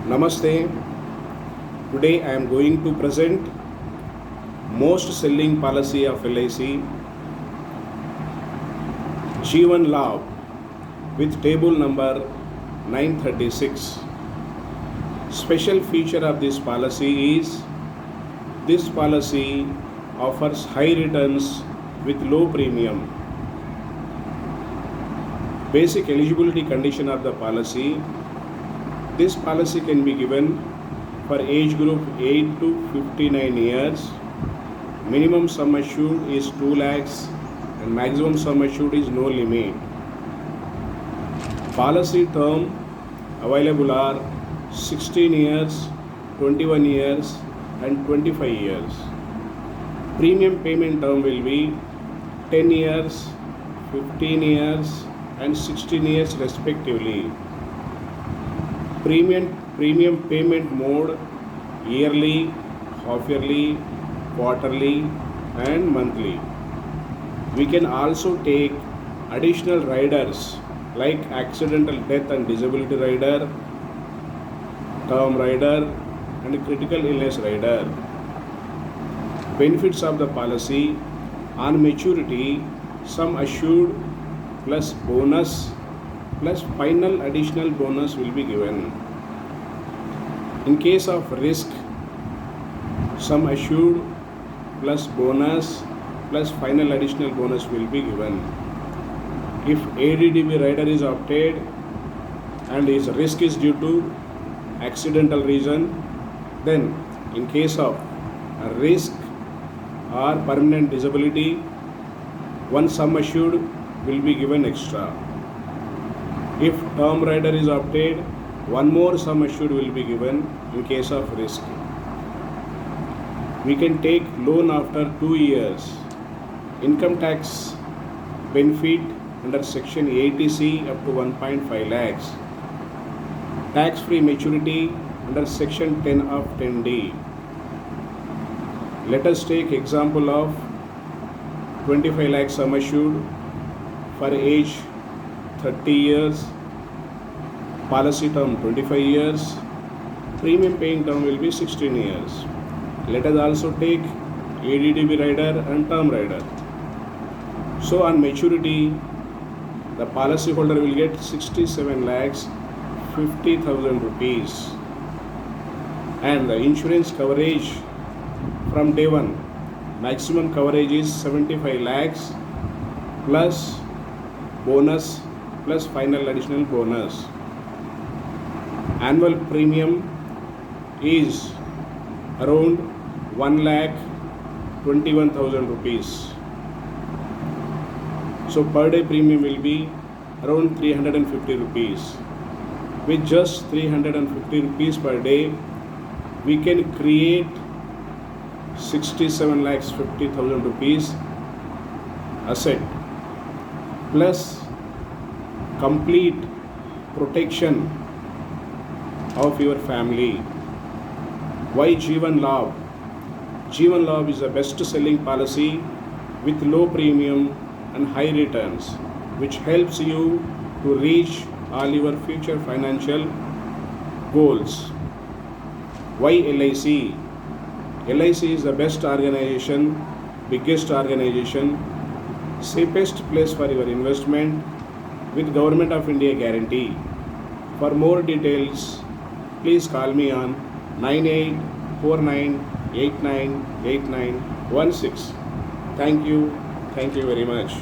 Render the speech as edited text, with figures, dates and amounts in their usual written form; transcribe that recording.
Namaste. Today I am going to present most selling policy of LIC, Jeevan Labh, with table number 936. Special feature of this policy is this policy offers high returns with low premium. Basic eligibility condition of the policy. This policy can be given for age group 8 to 59 years. Minimum sum assured is 2 lakhs and maximum sum assured is no limit. Policy term available are 16 years, 21 years and 25 years. Premium payment term will be 10 years, 15 years and 16 years respectively. Premium payment mode yearly, half yearly, quarterly and monthly. We can also take additional riders like accidental death and disability rider, term rider and critical illness rider. Benefits of the policy: on maturity, sum assured plus bonus plus final additional bonus will be given. In case of risk, sum assured plus bonus plus final additional bonus will be given. If ADDB rider is opted and his risk is due to accidental reason, then in case of a risk or permanent disability, one sum assured will be given extra. If term rider is opted, one more sum assured will be given in case of risk. We can take loan after 2 years. Income tax benefit under section 80C up to 1.5 lakhs. Tax free maturity under section 10 of 10D. Let us take example of 25 lakhs sum assured for age 30 years, policy term 25 years, premium paying term will be 16 years. Let us also take ADDB rider and term rider. So on maturity, the policy holder will get 67 lakhs 50,000 rupees, and the insurance coverage from day one, maximum coverage is 75 lakhs plus bonus plus final additional bonus. Annual premium is around 1,21,000 rupees. So per day premium will be around 350 rupees. With just 350 rupees per day, we can create 67 lakhs 50,000 rupees asset plus complete protection of your family. Why Jeevan Labh? Jeevan Labh is the best selling policy with low premium and high returns, which helps you to reach all your future financial goals. Why LIC? LIC is the best organization, biggest organization, safest place for your investment with Government of India guarantee. For more details, please call me on 9849898916. Thank you very much.